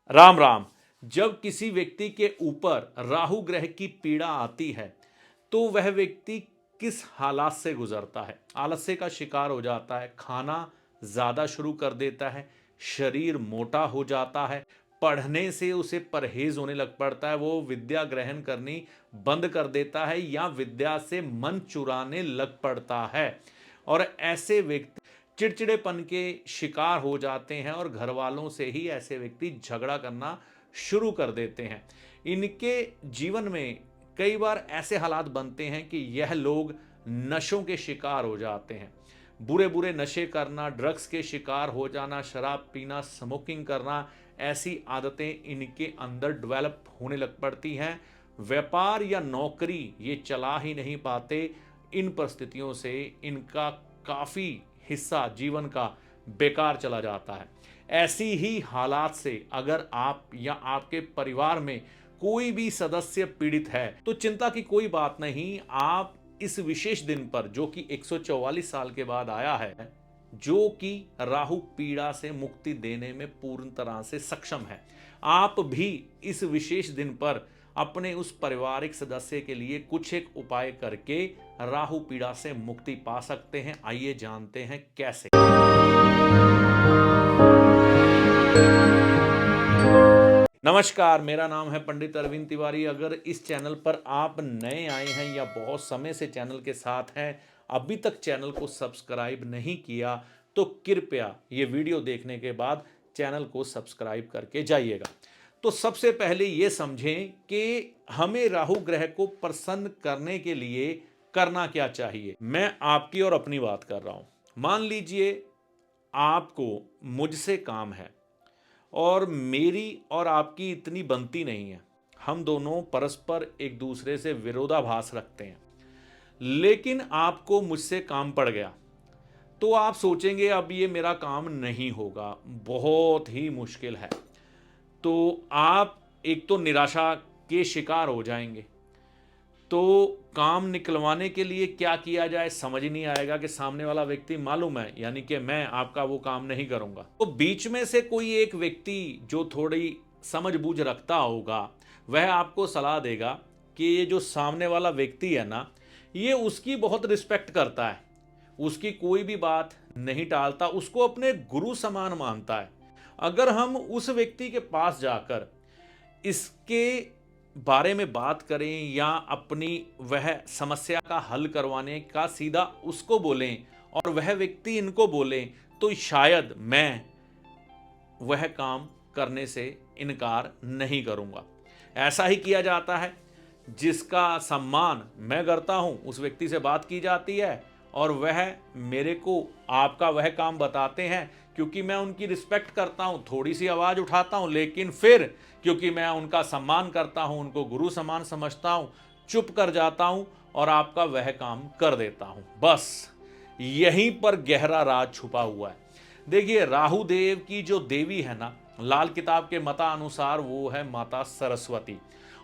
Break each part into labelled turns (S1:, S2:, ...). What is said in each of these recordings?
S1: राम राम। जब किसी व्यक्ति के ऊपर राहु ग्रह की पीड़ा आती है तो वह व्यक्ति किस हालात से गुजरता है। आलस्य का शिकार हो जाता है, खाना ज़्यादा शुरू कर देता है, शरीर मोटा हो जाता है, पढ़ने से उसे परहेज होने लग पड़ता है, वो विद्या ग्रहण करनी बंद कर देता है या विद्या से मन चुराने लग पड़ता है। और ऐसे व्यक्ति चिड़चिड़ेपन के शिकार हो जाते हैं और घर वालों से ही ऐसे व्यक्ति झगड़ा करना शुरू कर देते हैं। इनके जीवन में कई बार ऐसे हालात बनते हैं कि यह लोग नशों के शिकार हो जाते हैं। बुरे बुरे नशे करना, ड्रग्स के शिकार हो जाना, शराब पीना, स्मोकिंग करना, ऐसी आदतें इनके अंदर डेवलप होने लग पड़ती हैं। व्यापार या नौकरी ये चला ही नहीं पाते। इन परिस्थितियों से इनका काफ़ी हिस्सा जीवन का बेकार चला जाता है। ऐसी ही हालात से अगर आप या आपके परिवार में कोई भी सदस्य पीड़ित है तो चिंता की कोई बात नहीं। आप इस विशेष दिन पर, जो कि 144 साल के बाद आया है, जो कि राहु पीड़ा से मुक्ति देने में पूर्ण तरह से सक्षम है, आप भी इस विशेष दिन पर अपने उस पारिवारिक सदस्य के लिए कुछ एक उपाय करके राहु पीड़ा से मुक्ति पा सकते हैं। आइए जानते हैं कैसे। नमस्कार, मेरा नाम है पंडित अरविंद तिवारी। अगर इस चैनल पर आप नए आए हैं या बहुत समय से चैनल के साथ हैं, अभी तक चैनल को सब्सक्राइब नहीं किया, तो कृपया ये वीडियो देखने के बाद चैनल को सब्सक्राइब करके जाइएगा। तो सबसे पहले ये समझें कि हमें राहु ग्रह को प्रसन्न करने के लिए करना क्या चाहिए। मैं आपकी और अपनी बात कर रहा हूं। मान लीजिए आपको मुझसे काम है और मेरी और आपकी इतनी बनती नहीं है, हम दोनों परस्पर एक दूसरे से विरोधाभास रखते हैं, लेकिन आपको मुझसे काम पड़ गया तो आप सोचेंगे अब ये मेरा काम नहीं होगा, बहुत ही मुश्किल है। तो आप एक तो निराशा के शिकार हो जाएंगे। तो काम निकलवाने के लिए क्या किया जाए समझ नहीं आएगा कि सामने वाला व्यक्ति मालूम है, यानी कि मैं आपका वो काम नहीं करूंगा। तो बीच में से कोई एक व्यक्ति जो थोड़ी समझ बूझ रखता होगा, वह आपको सलाह देगा कि ये जो सामने वाला व्यक्ति है ना, ये उसकी बहुत रिस्पेक्ट करता है, उसकी कोई भी बात नहीं टालता, उसको अपने गुरु समान मानता है। अगर हम उस व्यक्ति के पास जाकर इसके बारे में बात करें या अपनी वह समस्या का हल करवाने का सीधा उसको बोलें और वह व्यक्ति इनको बोले, तो शायद मैं वह काम करने से इनकार नहीं करूंगा। ऐसा ही किया जाता है। जिसका सम्मान मैं करता हूं उस व्यक्ति से बात की जाती है और वह मेरे को आपका वह काम बताते हैं। क्योंकि मैं उनकी रिस्पेक्ट करता हूं, थोड़ी सी आवाज़ उठाता हूं, लेकिन फिर क्योंकि मैं उनका सम्मान करता हूं, उनको गुरु समान समझता हूं, चुप कर जाता हूं और आपका वह काम कर देता हूं। बस यहीं पर गहरा राज छुपा हुआ है। देखिए, राहु देव की जो देवी है ना, लाल किताब के मतानुसार वो है माता सरस्वती।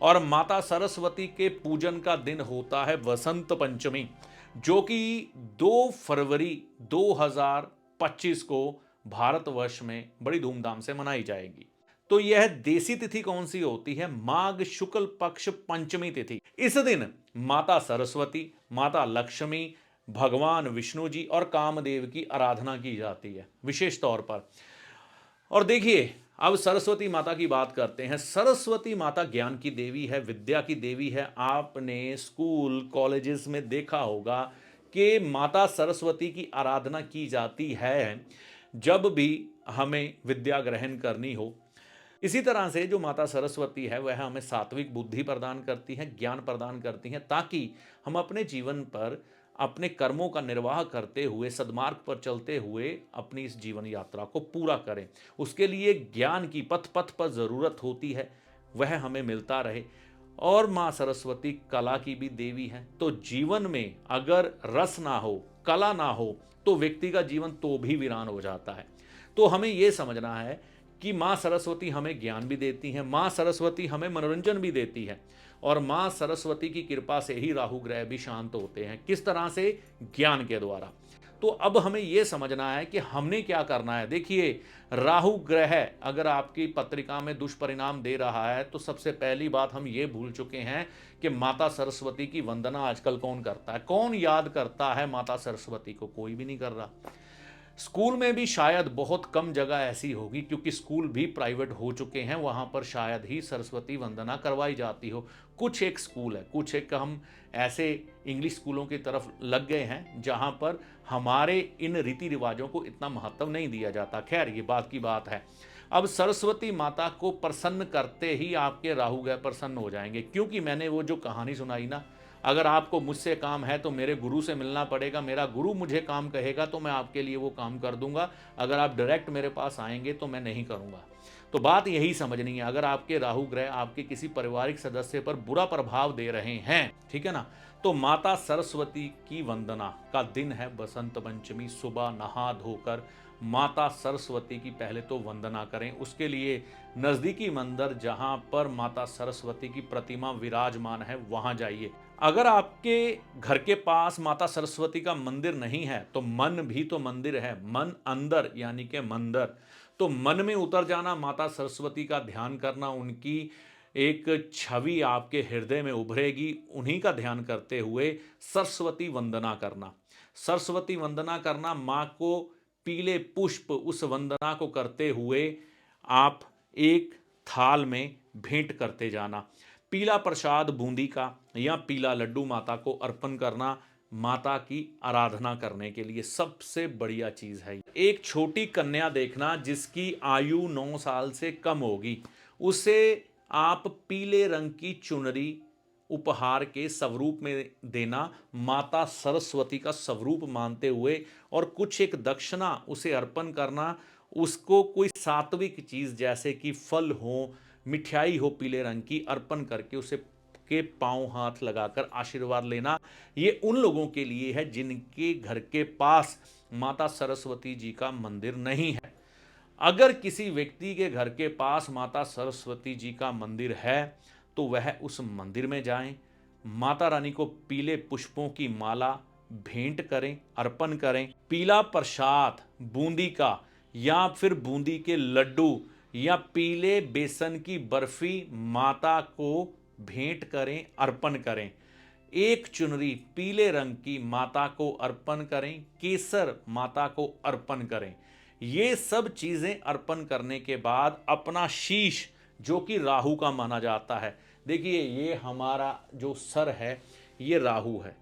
S1: और माता सरस्वती के पूजन का दिन होता है वसंत पंचमी, जो कि 2 फरवरी 2025 को भारतवर्ष में बड़ी धूमधाम से मनाई जाएगी। तो यह देसी तिथि कौन सी होती है? माघ शुक्ल पक्ष पंचमी तिथि। इस दिन माता सरस्वती, माता लक्ष्मी, भगवान विष्णु जी और कामदेव की आराधना की जाती है विशेष तौर पर। और देखिए, अब सरस्वती माता की बात करते हैं। सरस्वती माता ज्ञान की देवी है, विद्या की देवी है। आपने स्कूल कॉलेजेस में देखा होगा कि माता सरस्वती की आराधना की जाती है जब भी हमें विद्या ग्रहण करनी हो। इसी तरह से जो माता सरस्वती है वह हमें सात्विक बुद्धि प्रदान करती है, ज्ञान प्रदान करती है, ताकि हम अपने जीवन पर अपने कर्मों का निर्वाह करते हुए, सद्मार्ग पर चलते हुए अपनी इस जीवन यात्रा को पूरा करें। उसके लिए ज्ञान की पथ पथ पर ज़रूरत होती है, वह हमें मिलता रहे। और माँ सरस्वती कला की भी देवी है। तो जीवन में अगर रस ना हो, कला ना हो, तो व्यक्ति का जीवन तो भी वीरान हो जाता है। तो हमें यह समझना है कि माँ सरस्वती हमें ज्ञान भी देती हैं, माँ सरस्वती हमें मनोरंजन भी देती है, और माँ सरस्वती की कृपा से ही राहु ग्रह भी शांत होते हैं। किस तरह से? ज्ञान के द्वारा। तो अब हमें ये समझना है कि हमने क्या करना है। देखिए, राहु ग्रह अगर आपकी पत्रिका में दुष्परिणाम दे रहा है तो सबसे पहली बात हम ये भूल चुके हैं कि माता सरस्वती की वंदना आजकल कौन करता है, कौन याद करता है माता सरस्वती को? कोई भी नहीं कर रहा। स्कूल में भी शायद बहुत कम जगह ऐसी होगी, क्योंकि स्कूल भी प्राइवेट हो चुके हैं, वहाँ पर शायद ही सरस्वती वंदना करवाई जाती हो। कुछ एक स्कूल है, कुछ एक हम ऐसे इंग्लिश स्कूलों की तरफ लग गए हैं जहाँ पर हमारे इन रीति रिवाजों को इतना महत्व नहीं दिया जाता। खैर, ये बात की बात है। अब सरस्वती माता को प्रसन्न करते ही आपके राहु ग्रह प्रसन्न हो जाएंगे, क्योंकि मैंने वो जो कहानी सुनाई ना, अगर आपको मुझसे काम है तो मेरे गुरु से मिलना पड़ेगा, मेरा गुरु मुझे काम कहेगा तो मैं आपके लिए वो काम कर दूंगा। अगर आप डायरेक्ट मेरे पास आएंगे तो मैं नहीं करूंगा। तो बात यही समझनी है। अगर आपके राहु ग्रह आपके किसी पारिवारिक सदस्य पर बुरा प्रभाव दे रहे हैं, ठीक है ना, तो माता सरस्वती की वंदना का दिन है बसंत पंचमी। सुबह नहा धोकर माता सरस्वती की पहले तो वंदना करें। उसके लिए नज़दीकी मंदिर जहां पर माता सरस्वती की प्रतिमा विराजमान है वहां जाइए। अगर आपके घर के पास माता सरस्वती का मंदिर नहीं है तो मन भी तो मंदिर है, मन अंदर यानी कि मंदिर। तो मन में उतर जाना, माता सरस्वती का ध्यान करना, उनकी एक छवि आपके हृदय में उभरेगी, उन्हीं का ध्यान करते हुए सरस्वती वंदना करना। सरस्वती वंदना करना, माँ को पीले पुष्प उस वंदना को करते हुए आप एक थाल में भेंट करते जाना। पीला प्रसाद बूंदी का या पीला लड्डू माता को अर्पण करना माता की आराधना करने के लिए सबसे बढ़िया चीज़ है। एक छोटी कन्या देखना जिसकी आयु 9 साल से कम होगी, उसे आप पीले रंग की चुनरी उपहार के स्वरूप में देना, माता सरस्वती का स्वरूप मानते हुए, और कुछ एक दक्षिणा उसे अर्पण करना। उसको कोई सात्विक चीज़ जैसे कि फल हो, मिठाई हो पीले रंग की, अर्पण करके उसे के पांव हाथ लगाकर आशीर्वाद लेना। ये उन लोगों के लिए है जिनके घर के पास माता सरस्वती जी का मंदिर नहीं है। अगर किसी व्यक्ति के घर के पास माता सरस्वती जी का मंदिर है तो वह उस मंदिर में जाएं, माता रानी को पीले पुष्पों की माला भेंट करें, अर्पण करें। पीला प्रसाद बूंदी का या फिर बूंदी के लड्डू या पीले बेसन की बर्फी माता को भेंट करें, अर्पण करें। एक चुनरी पीले रंग की माता को अर्पण करें, केसर माता को अर्पण करें। ये सब चीजें अर्पण करने के बाद अपना शीश, जो कि राहु का माना जाता है, देखिए ये हमारा जो सर है ये राहु है,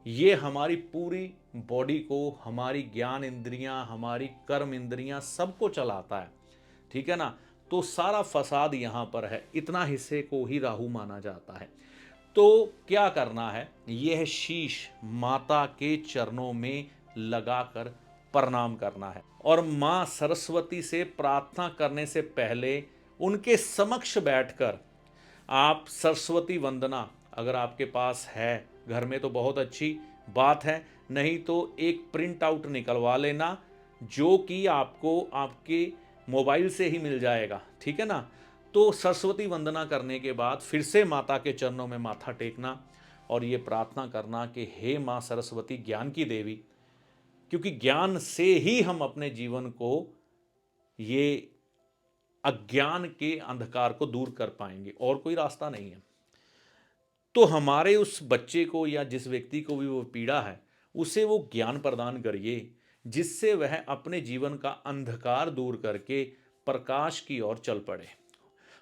S1: ये हमारी पूरी बॉडी को, हमारी ज्ञान इंद्रियां, हमारी कर्म इंद्रियां सबको चलाता है, ठीक है ना। तो सारा फसाद यहाँ पर है, इतना हिस्से को ही राहु माना जाता है। तो क्या करना है, यह शीश माता के चरणों में लगाकर प्रणाम करना है, और माँ सरस्वती से प्रार्थना करने से पहले उनके समक्ष बैठकर आप सरस्वती वंदना, अगर आपके पास है घर में तो बहुत अच्छी बात है, नहीं तो एक प्रिंट आउट निकलवा लेना जो कि आपको आपके मोबाइल से ही मिल जाएगा, ठीक है ना। तो सरस्वती वंदना करने के बाद फिर से माता के चरणों में माथा टेकना और ये प्रार्थना करना कि हे माँ सरस्वती ज्ञान की देवी, क्योंकि ज्ञान से ही हम अपने जीवन को, ये अज्ञान के अंधकार को दूर कर पाएंगे, और कोई रास्ता नहीं है। तो हमारे उस बच्चे को या जिस व्यक्ति को भी वो पीड़ा है उसे वो ज्ञान प्रदान करिए, जिससे वह अपने जीवन का अंधकार दूर करके प्रकाश की ओर चल पड़े।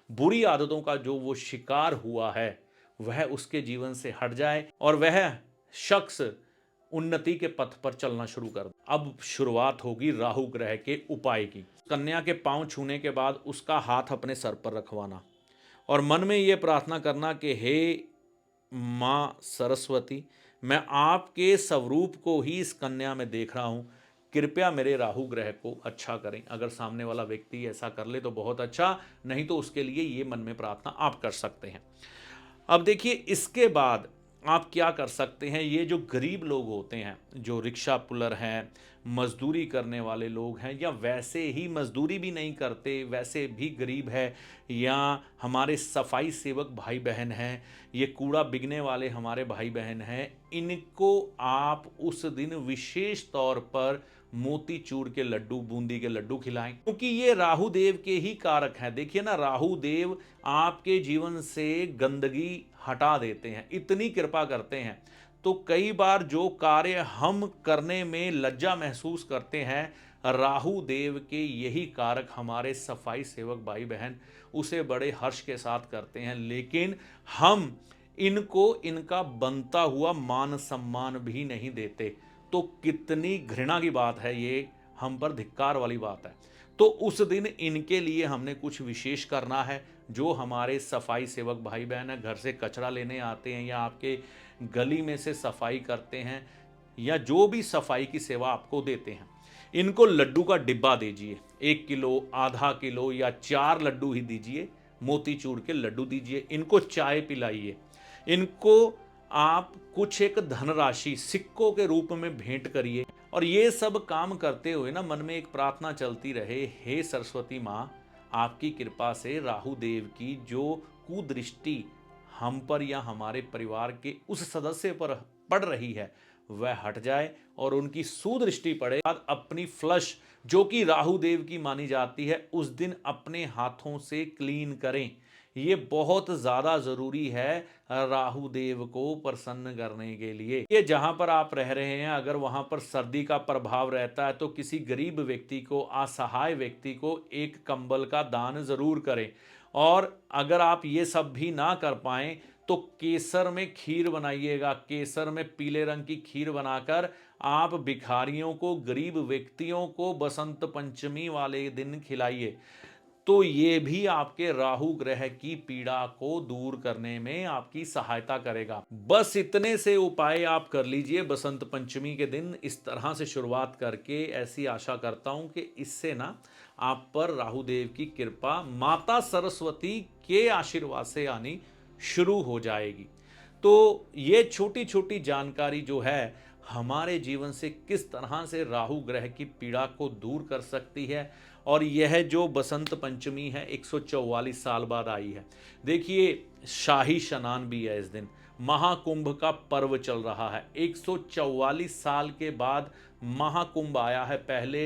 S1: बुरी आदतों का जो वो शिकार हुआ है वह उसके जीवन से हट जाए और वह शख्स उन्नति के पथ पर चलना शुरू कर दे। अब शुरुआत होगी राहु ग्रह के उपाय की। कन्या के पांव छूने के बाद उसका हाथ अपने सर पर रखवाना और मन में ये प्रार्थना करना कि हे माँ सरस्वती, मैं आपके स्वरूप को ही इस कन्या में देख रहा हूँ, कृपया मेरे राहु ग्रह को अच्छा करें। अगर सामने वाला व्यक्ति ऐसा कर ले तो बहुत अच्छा, नहीं तो उसके लिए ये मन में प्रार्थना आप कर सकते हैं। अब देखिए, इसके बाद आप क्या कर सकते हैं, ये जो गरीब लोग होते हैं, जो रिक्शा पुलर हैं, मजदूरी करने वाले लोग हैं, या वैसे ही मजदूरी भी नहीं करते वैसे भी गरीब है, या हमारे सफाई सेवक भाई बहन हैं, ये कूड़ा बिकने वाले हमारे भाई बहन हैं, इनको आप उस दिन विशेष तौर पर मोतीचूर के लड्डू, बूंदी के लड्डू खिलाएं, क्योंकि ये राहु देव के ही कारक हैं। देखिए ना, राहु देव आपके जीवन से गंदगी हटा देते हैं, इतनी कृपा करते हैं। तो कई बार जो कार्य हम करने में लज्जा महसूस करते हैं, राहु देव के यही कारक हमारे सफाई सेवक भाई बहन उसे बड़े हर्ष के साथ करते हैं, लेकिन हम इनको इनका बनता हुआ मान सम्मान भी नहीं देते। तो कितनी घृणा की बात है ये, हम पर धिक्कार वाली बात है। तो उस दिन इनके लिए हमने कुछ विशेष करना है। जो हमारे सफाई सेवक भाई बहन हैं, घर से कचरा लेने आते हैं या आपके गली में से सफाई करते हैं, या जो भी सफाई की सेवा आपको देते हैं, इनको लड्डू का डिब्बा दीजिए। 1 किलो, आधा किलो या 4 लड्डू ही दीजिए, मोतीचूर के लड्डू दीजिए। इनको चाय पिलाइए, इनको आप कुछ एक धनराशि सिक्कों के रूप में भेंट करिए। और ये सब काम करते हुए ना मन में एक प्रार्थना चलती रहे, हे सरस्वती माँ, आपकी कृपा से राहु देव की जो कुदृष्टि हम पर या हमारे परिवार के उस सदस्य पर पड़ रही है वह हट जाए, और उनकी सुदृष्टि पड़े। अपनी फ्लश जो कि राहु देव की मानी जाती है उस दिन अपने हाथों से क्लीन करें। ये बहुत ज़्यादा ज़रूरी है राहु देव को प्रसन्न करने के लिए। ये जहाँ पर आप रह रहे हैं, अगर वहाँ पर सर्दी का प्रभाव रहता है तो किसी गरीब व्यक्ति को, असहाय व्यक्ति को एक कंबल का दान ज़रूर करें। और अगर आप ये सब भी ना कर पाएँ तो केसर में खीर बनाइएगा, केसर में पीले रंग की खीर बनाकर आप भिखारियों को, गरीब व्यक्तियों को बसंत पंचमी वाले दिन खिलाइए। तो ये भी आपके राहु ग्रह की पीड़ा को दूर करने में आपकी सहायता करेगा। बस इतने से उपाय आप कर लीजिए बसंत पंचमी के दिन, इस तरह से शुरुआत करके। ऐसी आशा करता हूं कि इससे ना आप पर राहु देव की कृपा माता सरस्वती के आशीर्वाद से आनी शुरू हो जाएगी। तो ये छोटी छोटी जानकारी जो है हमारे जीवन से किस तरह से राहु ग्रह की पीड़ा को दूर कर सकती है। और यह जो बसंत पंचमी है 144 साल बाद आई है। देखिए, शाही स्नान भी है इस दिन, महाकुंभ का पर्व चल रहा है। 144 साल के बाद महाकुंभ आया है। पहले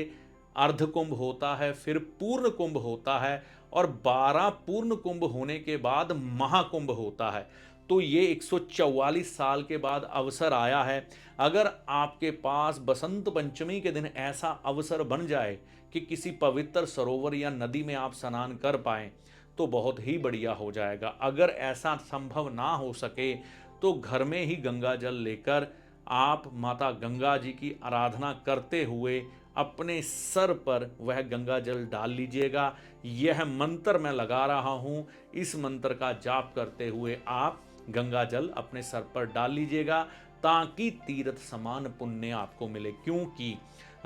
S1: अर्ध कुंभ होता है, फिर पूर्ण कुंभ होता है, और 12 पूर्ण कुंभ होने के बाद महाकुंभ होता है। तो ये 144 साल के बाद अवसर आया है। अगर आपके पास बसंत पंचमी के दिन ऐसा अवसर बन जाए कि किसी पवित्र सरोवर या नदी में आप स्नान कर पाएं तो बहुत ही बढ़िया हो जाएगा। अगर ऐसा संभव ना हो सके तो घर में ही गंगा जल लेकर आप माता गंगा जी की आराधना करते हुए अपने सर पर वह गंगा जल डाल लीजिएगा। यह मंत्र मैं लगा रहा हूँ, इस मंत्र का जाप करते हुए आप गंगा जल अपने सर पर डाल लीजिएगा, ताकि तीर्थ समान पुण्य आपको मिले। क्योंकि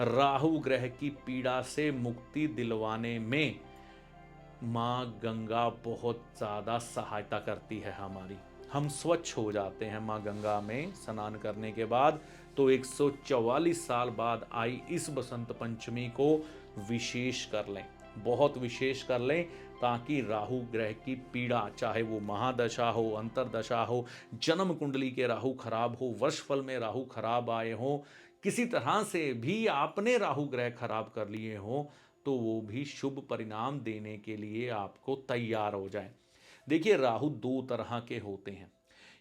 S1: राहु ग्रह की पीड़ा से मुक्ति दिलवाने में माँ गंगा बहुत ज़्यादा सहायता करती है हमारी। हम स्वच्छ हो जाते हैं माँ गंगा में स्नान करने के बाद। तो 144 साल बाद आई इस बसंत पंचमी को विशेष कर लें, बहुत विशेष कर लें, ताकि राहु ग्रह की पीड़ा, चाहे वो महादशा हो, अंतरदशा हो, जन्म कुंडली के राहु खराब हो, वर्षफल में राहु खराब आए हो, किसी तरह से भी आपने राहु ग्रह खराब कर लिए हो, तो वो भी शुभ परिणाम देने के लिए आपको तैयार हो जाए। देखिए, राहु दो तरह के होते हैं।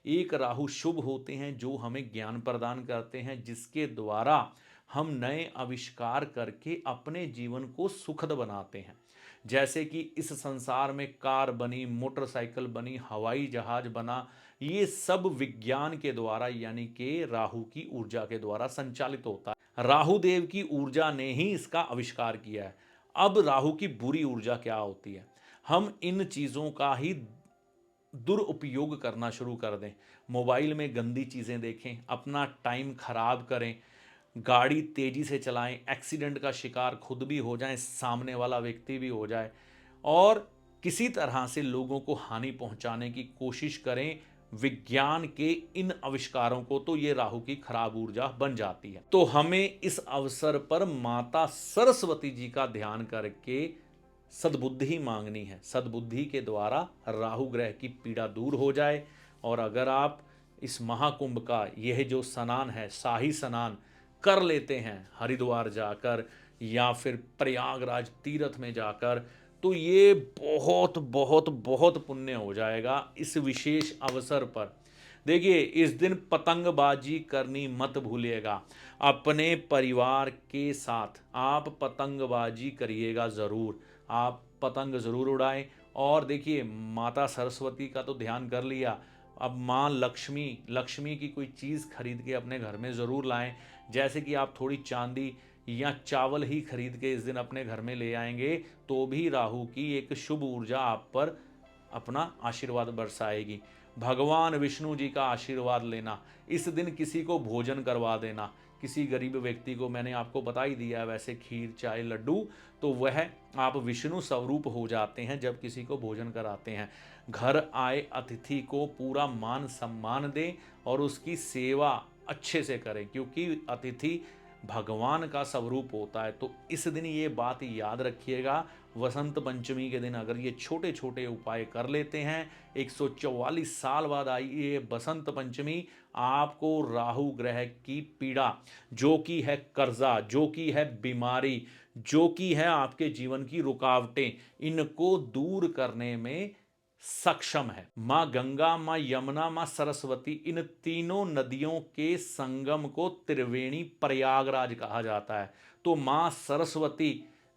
S1: एक राहु शुभ होते हैं जो हमें ज्ञान प्रदान करते हैं, जिसके द्वारा हम नए आविष्कार करके अपने जीवन को सुखद बनाते हैं। जैसे कि इस संसार में कार बनी, मोटरसाइकिल बनी, हवाई जहाज बना, ये सब विज्ञान के द्वारा यानी कि राहु की ऊर्जा के द्वारा संचालित होता है। राहु देव की ऊर्जा ने ही इसका आविष्कार किया है। अब राहु की बुरी ऊर्जा क्या होती है, हम इन चीज़ों का ही दुरुपयोग करना शुरू कर दें। मोबाइल में गंदी चीज़ें देखें, अपना टाइम खराब करें, गाड़ी तेज़ी से चलाएं, एक्सीडेंट का शिकार खुद भी हो जाएं, सामने वाला व्यक्ति भी हो जाए, और किसी तरह से लोगों को हानि पहुंचाने की कोशिश करें। विज्ञान के इन आविष्कारों को तो ये राहु की खराब ऊर्जा बन जाती है। तो हमें इस अवसर पर माता सरस्वती जी का ध्यान करके सद्बुद्धि मांगनी है। सद्बुद्धि के द्वारा राहु ग्रह की पीड़ा दूर हो जाए। और अगर आप इस महाकुंभ का यह जो स्नान है, शाही स्नान कर लेते हैं हरिद्वार जाकर या फिर प्रयागराज तीर्थ में जाकर, तो ये बहुत बहुत बहुत पुण्य हो जाएगा इस विशेष अवसर पर। देखिए, इस दिन पतंगबाजी करनी मत भूलिएगा। अपने परिवार के साथ आप पतंगबाजी करिएगा ज़रूर। आप पतंग ज़रूर उड़ाएं। और देखिए, माता सरस्वती का तो ध्यान कर लिया, अब माँ लक्ष्मी लक्ष्मी की कोई चीज़ खरीद के अपने घर में ज़रूर लाएं। जैसे कि आप थोड़ी चांदी या चावल ही खरीद के इस दिन अपने घर में ले आएंगे तो भी राहु की एक शुभ ऊर्जा आप पर अपना आशीर्वाद बरसाएगी। भगवान विष्णु जी का आशीर्वाद लेना, इस दिन किसी को भोजन करवा देना। किसी गरीब व्यक्ति को, मैंने आपको बता ही दिया है वैसे, खीर चाय लड्डू, तो वह आप विष्णु स्वरूप हो जाते हैं जब किसी को भोजन कराते हैं। घर आए अतिथि को पूरा मान सम्मान दें और उसकी सेवा अच्छे से करें, क्योंकि अतिथि भगवान का स्वरूप होता है। तो इस दिन ये बात याद रखिएगा। वसंत पंचमी के दिन अगर ये छोटे छोटे उपाय कर लेते हैं, 144 साल बाद आई ये बसंत पंचमी, आपको राहु ग्रह की पीड़ा, जो कि है कर्जा, जो कि है बीमारी, जो कि है आपके जीवन की रुकावटें, इनको दूर करने में सक्षम है। माँ गंगा, माँ यमुना, माँ सरस्वती, इन तीनों नदियों के संगम को त्रिवेणी प्रयागराज कहा जाता है। तो माँ सरस्वती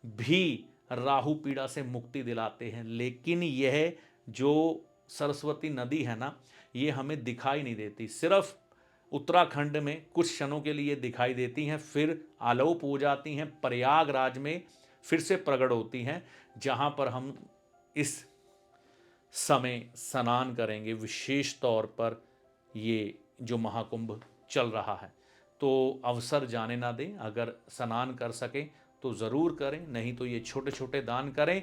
S1: भी राहु पीड़ा से मुक्ति दिलाते हैं। लेकिन यह जो सरस्वती नदी है ना, ये हमें दिखाई नहीं देती, सिर्फ उत्तराखंड में कुछ क्षणों के लिए दिखाई देती हैं, फिर आलोप हो जाती हैं, प्रयागराज में फिर से प्रकट होती हैं, जहाँ पर हम इस समय स्नान करेंगे विशेष तौर पर, ये जो महाकुंभ चल रहा है। तो अवसर जाने ना दें, अगर स्नान कर सकें तो ज़रूर करें, नहीं तो ये छोटे छोटे दान करें।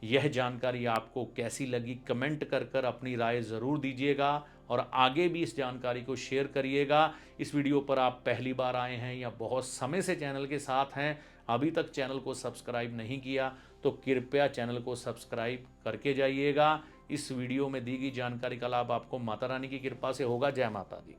S1: यह जानकारी आपको कैसी लगी कमेंट कर कर अपनी राय ज़रूर दीजिएगा और आगे भी इस जानकारी को शेयर करिएगा। इस वीडियो पर आप पहली बार आए हैं या बहुत समय से चैनल के साथ हैं, अभी तक चैनल को सब्सक्राइब नहीं किया, तो कृपया चैनल को सब्सक्राइब करके जाइएगा। इस वीडियो में दी गई जानकारी का लाभ आपको माता रानी की कृपा से होगा। जय माता दी।